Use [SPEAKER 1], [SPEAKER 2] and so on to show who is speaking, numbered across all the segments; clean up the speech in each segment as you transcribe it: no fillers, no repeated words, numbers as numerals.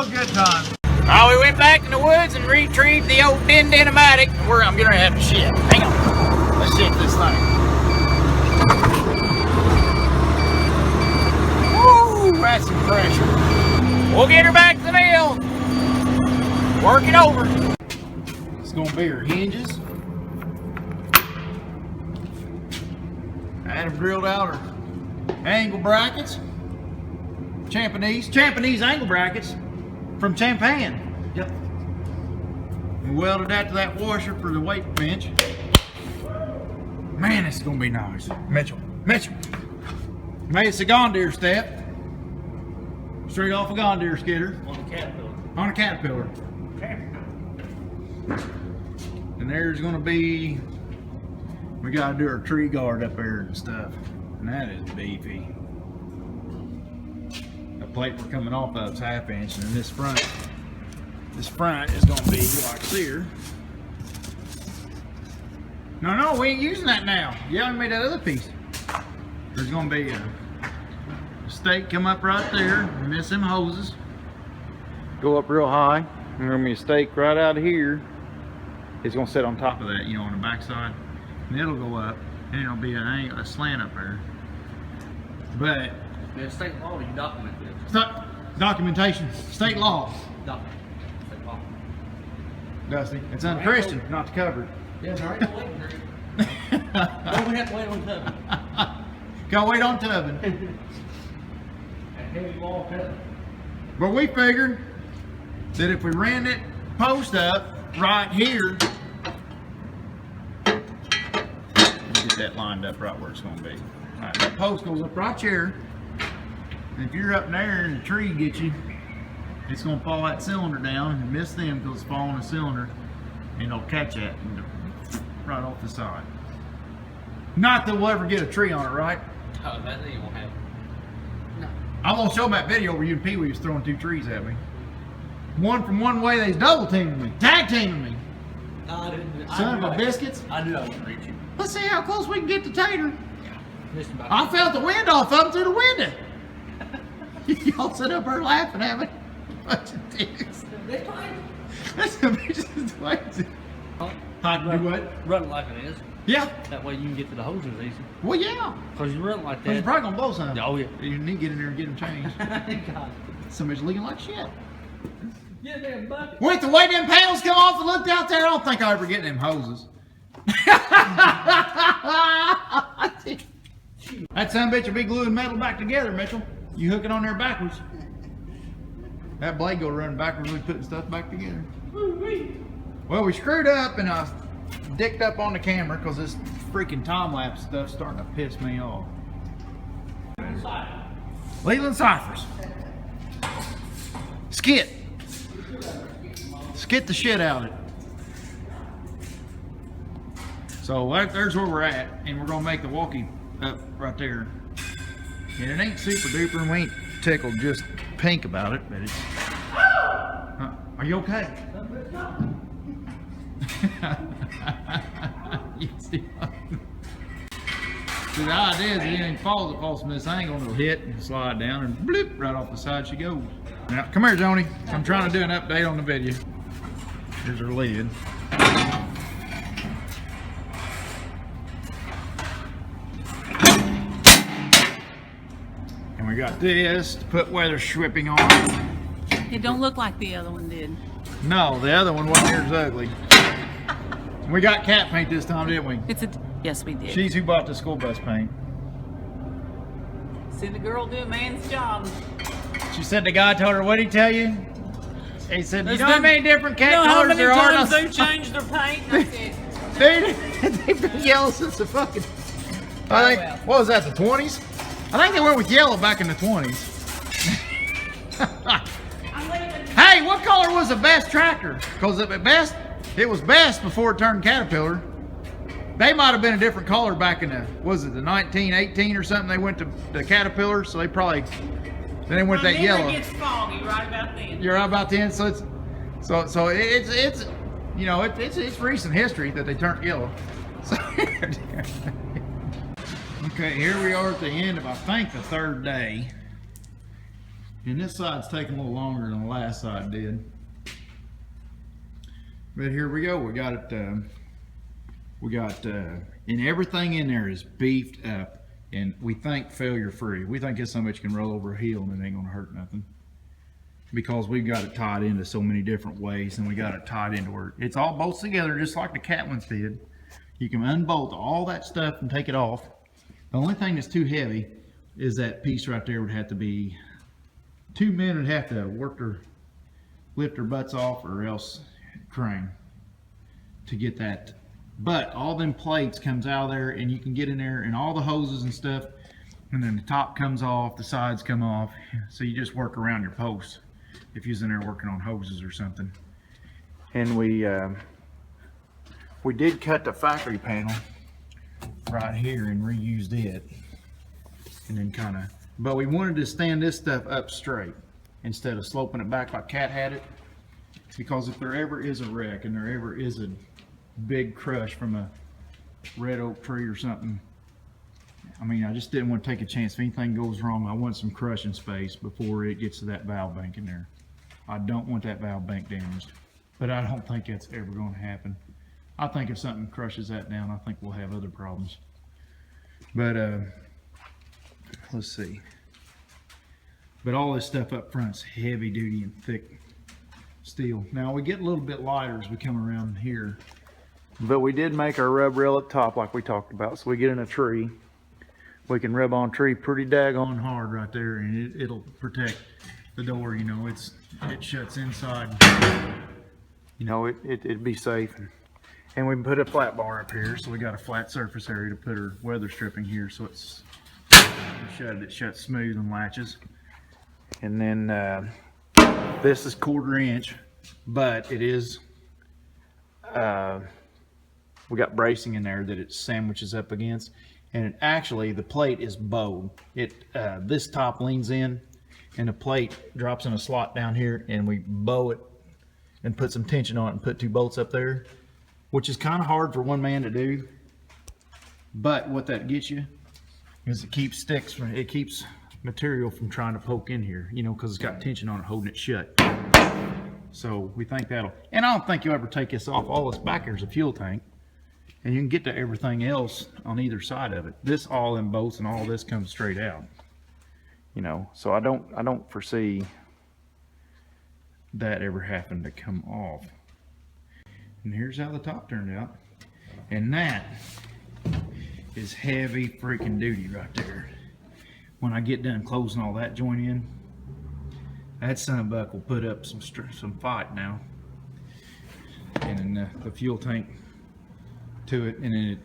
[SPEAKER 1] Oh, good time.
[SPEAKER 2] Oh, we went back in the woods and retrieved the old Dynamatic. I'm gonna have to shit. Hang on. Let's shit this thing. Woo, that's some pressure. We'll get her back to the mill. Work it over. It's gonna be her hinges. I had them drilled out her angle brackets. Champanese angle brackets from Champagne. Yep. We welded that to that washer for the weight bench. Man, it's gonna be nice. Mitchell. Made us a Gondier step. Straight off a Gondier skidder. On a Caterpillar. And there's gonna be, we gotta do our tree guard up there and stuff. And that is beefy. The plate we're coming off of is 1/2 inch, and then this front is gonna be like here. No, we ain't using that now. Yeah, we made that other piece. There's gonna be a stake come up right there, and miss them hoses. Go up real high. There's gonna be a stake right out here. It's gonna sit on top of that, you know, on the back side. And it'll go up, and it'll be a slant up there. But
[SPEAKER 3] the state law, you document this.
[SPEAKER 1] Documentation, state law.
[SPEAKER 3] State law.
[SPEAKER 1] Dusty, it's unchristian not to cover it.
[SPEAKER 3] Yeah, all right, we have to wait on Tubman.
[SPEAKER 1] Gotta wait on Tubman.
[SPEAKER 3] That heavy wall cut.
[SPEAKER 1] But we figured that if we ran that post up right here, get that lined up right where it's going to be. All right, that post goes up right here, and if you're up there and the tree gets you, it's going to fall that cylinder down and miss them because it's falling the cylinder, and it'll catch that right off the side. Not that we'll ever get a tree on it, right?
[SPEAKER 3] Oh, that thing won't happen. No.
[SPEAKER 1] I'm going to show them that video where you and Pee Wee was throwing 2 trees at me. One from one way, they's double teaming me, tag teaming me.
[SPEAKER 3] No, I didn't.
[SPEAKER 1] Son of a biscuits.
[SPEAKER 3] I knew I wouldn't reach you.
[SPEAKER 1] Let's see how close we can get to Tater.
[SPEAKER 3] Yeah.
[SPEAKER 1] I felt the wind off of him through the window. Y'all sit up there laughing at me. Bunch of dicks.
[SPEAKER 3] They're fine.
[SPEAKER 1] That's a bitch crazy. How to do what?
[SPEAKER 3] Run it like it is.
[SPEAKER 1] Yeah.
[SPEAKER 3] That way you can get to the hoses easy.
[SPEAKER 1] Well, yeah.
[SPEAKER 3] Because you run it like
[SPEAKER 1] But you're
[SPEAKER 3] that.
[SPEAKER 1] probably going to blow some.
[SPEAKER 3] Oh, yeah.
[SPEAKER 1] You need to get in there and get them changed.
[SPEAKER 3] God.
[SPEAKER 1] Somebody's leaking like shit.
[SPEAKER 3] Get that bucket.
[SPEAKER 1] Wait, the way them panels come off and looked out there, I don't think I ever get them hoses. That son bitch will be gluing metal back together, Mitchell. You hook it on there backwards. That blade go running backwards when we putting stuff back together. Well, we screwed up and I dicked up on the camera because this freaking time-lapse stuff's starting to piss me off. Leland Cyphers. Skit. Skit the shit out of it. So there's where we're at, and we're gonna make the walkie up right there. And it ain't super duper, and we ain't tickled just pink about it, but it's. Are you okay? See, the idea is that anything falls from this angle, it'll hit and slide down, and bloop, right off the side she goes. Now, come here, Joni. I'm trying to do an update on the video. Here's her lid. And we got this to put weather stripping on.
[SPEAKER 4] It don't look like the other one did.
[SPEAKER 1] No, the other one wasn't near as ugly. We got cat paint this time, didn't we?
[SPEAKER 4] Yes, we did.
[SPEAKER 1] She's who bought the school bus paint.
[SPEAKER 4] See the girl do a man's job.
[SPEAKER 1] She said the guy told her, what'd he tell you? He said, you know how many different cat colors there are?
[SPEAKER 4] How many times they changed their paint?
[SPEAKER 1] Dude, they've been yellow since the fucking, I think, what was that, the 20s? I think they went with yellow back in the 20s. Hey, what color was the best tractor? Because it was best before it turned Caterpillar. They might have been a different color back in the, was it the 1918 or something? They went to the Caterpillar, so they probably, then they went that yellow.
[SPEAKER 4] It gets foggy right about then.
[SPEAKER 1] You're right about then, so it's, you know, it's recent history that they turned yellow. So, okay, here we are at the end of, I think, the 3rd day. And this side's taking a little longer than the last side did. But here we go. We got it. And everything in there is beefed up, and we think failure free. We think this somebody can roll over a hill and it ain't gonna hurt nothing, because we've got it tied into so many different ways, and we got it tied into where it's all bolts together just like the cat ones did. You can unbolt all that stuff and take it off. The only thing that's too heavy is that piece right there. Would have to be, 2 men would have to lift their butts off, or else crane to get that. But all them plates comes out of there, and you can get in there, and all the hoses and stuff, and then the top comes off, the sides come off, so you just work around your posts if you're in there working on hoses or something. And we did cut the factory panel right here and reused it, and then kind of, but we wanted to stand this stuff up straight instead of sloping it back like Cat had it, because if there ever is a wreck and there ever is a big crush from a red oak tree or something, I mean, I just didn't want to take a chance. If anything goes wrong, I want some crushing space before it gets to that valve bank in there. I don't want that valve bank damaged, but I don't think that's ever going to happen. I think if something crushes that down, I think we'll have other problems. But let's see. But all this stuff up front's heavy duty and thick steel. Now we get a little bit lighter as we come around here, but we did make our rub rail up top like we talked about. So we get in a tree, we can rub on tree pretty daggone hard right there, and it'll protect the door. You know, it shuts inside. You know, it'd be safe. And we can put a flat bar up here, so we got a flat surface area to put our weather stripping here, so it shuts smooth and latches. And then this is 1/4 inch, but it is we got bracing in there that it sandwiches up against, and actually the plate is bowed. This top leans in, and the plate drops in a slot down here, and we bow it and put some tension on it and put 2 bolts up there, which is kind of hard for one man to do. But what that gets you is it keeps material from trying to poke in here, you know, because it's got tension on it holding it shut. So we think that'll, and I don't think you'll ever take this off. All this back here is a fuel tank, and you can get to everything else on either side of it. This all in bolts, and all this comes straight out, you know. So I don't foresee that ever happened to come off. And here's how the top turned out, and that is heavy freaking duty right there. When I get done closing all that joint in, that sunbuck will put up some fight now. And then the fuel tank to it, and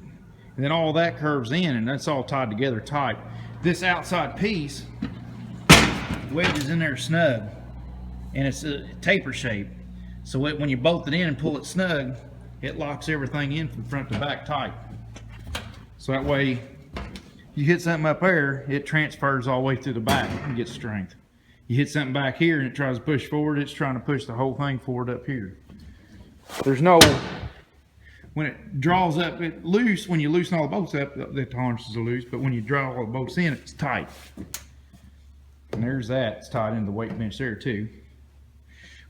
[SPEAKER 1] then all that curves in, and that's all tied together tight. This outside piece wedges in there snug, and it's a taper shape. So when you bolt it in and pull it snug, it locks everything in from front to back tight. So that way, you hit something up there, it transfers all the way through the back and gets strength. You hit something back here and it tries to push forward, it's trying to push the whole thing forward up here. There's no, when it draws up, it loose, when you loosen all the bolts up, the tolerances are loose, but when you draw all the bolts in, it's tight. And there's that, it's tied into the weight bench there too.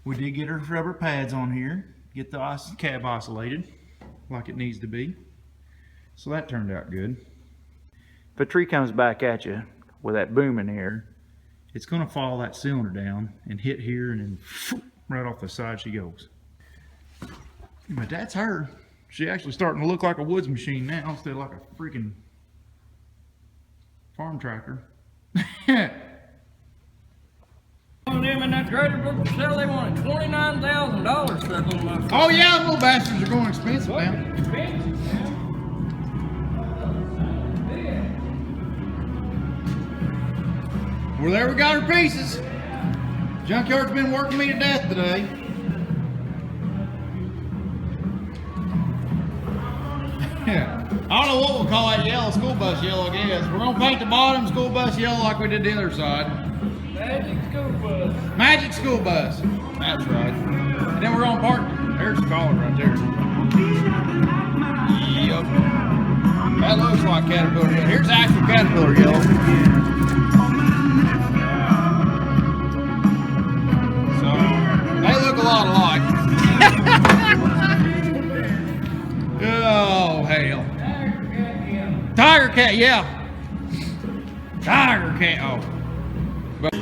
[SPEAKER 1] We did get our rubber pads on here, get the cab oscillated like it needs to be. So that turned out good. If a tree comes back at you with that boom in here, it's going to fall that cylinder down and hit here, and then right off the side she goes. But that's her. She's actually starting to look like a woods machine now instead of like a freaking farm tractor.
[SPEAKER 3] Them in that grader book to sell, they wanted $29,000 for that little motherfucker.
[SPEAKER 1] Oh yeah, little bastards are going expensive now.
[SPEAKER 3] Expensive, man.
[SPEAKER 1] Well, there we got our pieces. Junkyard's been working me to death today. I don't know what we'll call that yellow, school bus yellow, I guess. We're gonna paint the bottom school bus yellow like we did the other side.
[SPEAKER 3] Magic school bus.
[SPEAKER 1] Magic school bus. That's right. And then we're gonna park. There's the collar right there. Yep. That looks like Caterpillar yellow. Here's the actual Caterpillar yellow.
[SPEAKER 2] cat, yeah. Tiger cat, oh. But,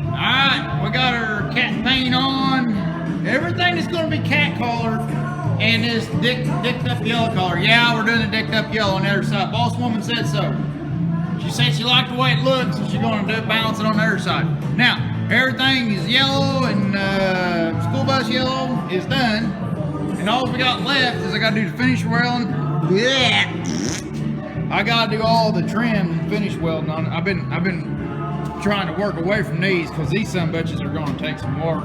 [SPEAKER 2] Alright, we got our cat paint on. Everything is going to be cat color and this dicked up yellow color. Yeah, we're doing the dicked up yellow on the other side. Boss woman said so. She said she liked the way it looks, so she's going to do it, balance it on the other side. Now, everything is yellow and school bus yellow is done. And all we got left is I got to do the finish welding. Yeah. I got to do all the trim and finish welding on it. I've been trying to work away from these because these sumbitches are going to take some work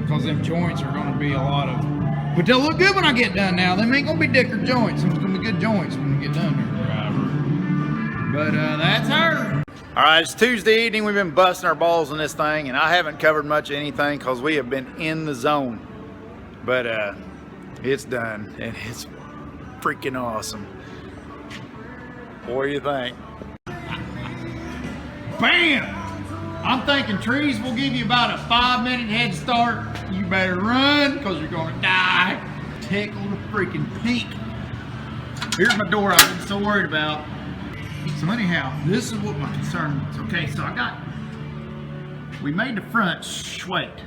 [SPEAKER 2] because them joints are going to be a lot of, but they'll look good when I get done now. Them ain't going to be dicker joints. It's going to be good joints when we get done here. But that's her. All right, it's Tuesday evening. We've been busting our balls on this thing, and I haven't covered much of anything because we have been in the zone. But it's done, and it's freaking awesome. What do you think? Bam! I'm thinking trees will give you about a 5-minute head start. You better run because you're going to die. Tickled freaking pink. Here's my door I've been so worried about. So anyhow, this is what my concern was. Okay, so we made the front straight,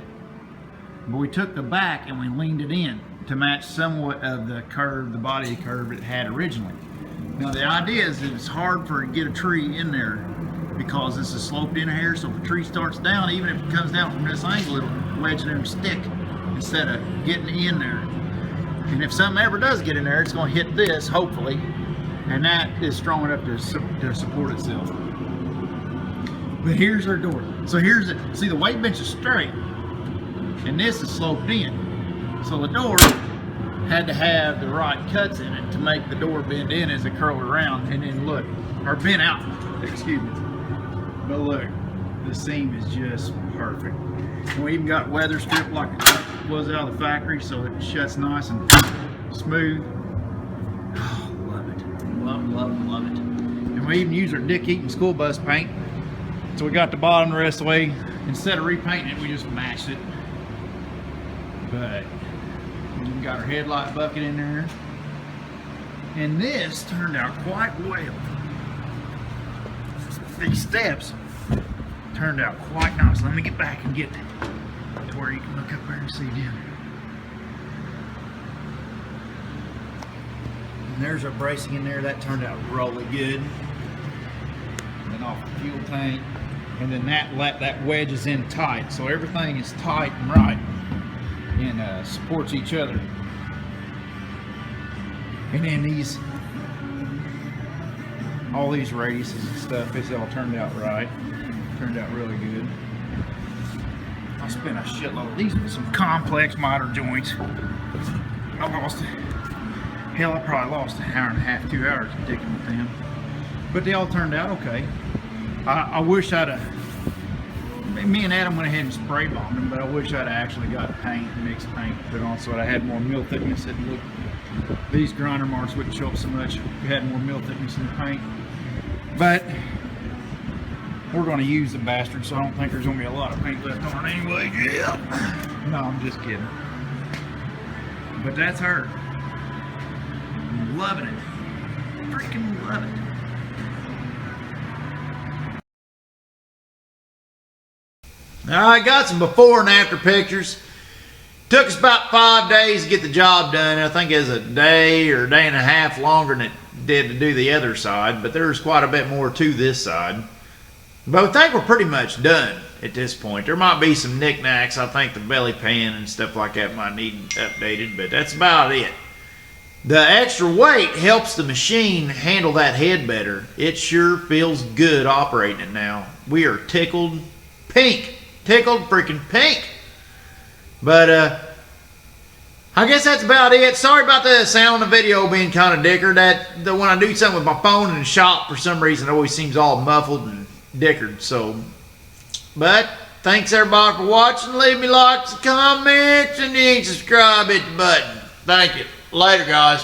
[SPEAKER 2] but we took the back and we leaned it in to match somewhat of the curve, the body curve it had originally. Now the idea is that it's hard for it to get a tree in there because this is sloped in here, so if a tree starts down, even if it comes down from this angle, it'll wedge there and stick instead of getting in there. And if something ever does get in there, it's going to hit this, hopefully, and that is strong enough to support itself. But here's our door. So here's it. See, the weight bench is straight, and this is sloped in. So the door had to have the right cuts in it to make the door bend in as it curled around, and then look, or bend out, excuse me. But look, the seam is just perfect. And we even got weather strip like it was out of the factory, so it shuts nice and smooth. Oh, love it. Love it. And we even use our Dick Eaton school bus paint. So we got the bottom the rest of the way. Instead of repainting it, we just matched it. But we got our headlight bucket in there. And this turned out quite well. These steps turned out quite nice. Let me get back and get to where you can look up there and see them. And there's our bracing in there. That turned out really good. And then off the fuel tank. And then that wedges in tight. So everything is tight and right. And supports each other. And then all these radiuses and stuff, it's all turned out right. Turned out really good. I spent a shitload. These were some complex miter joints. I probably lost an hour and a half, 2 hours digging with them. But they all turned out okay. I wish me and Adam went ahead and spray bombed them, but I wish I'd actually got mixed paint put on so I had more mill thickness. These grinder marks wouldn't show up so much if we had more mill thickness in the paint. But we're going to use the bastard, so I don't think there's going to be a lot of paint left on it anyway. Yeah. No, I'm just kidding. But that's her. I'm loving it. Freaking love it. Now I got some before and after pictures. Took us about 5 days to get the job done. I think it was a day or a day and a half longer than it did to do the other side, but there's quite a bit more to this side. But I think we're pretty much done at this point. There might be some knickknacks. I think the belly pan and stuff like that might need updated, but that's about it. The extra weight helps the machine handle that head better. It sure feels good operating it now. We are tickled pink. Tickled freaking pink. But I guess that's about it. Sorry about the sound of the video being kind of dicker. When I do something with my phone in the shop, for some reason it always seems all muffled and dickered. So, but thanks everybody for watching. Leave me likes and comments, and you can subscribe, hit the button. Thank you. Later, guys.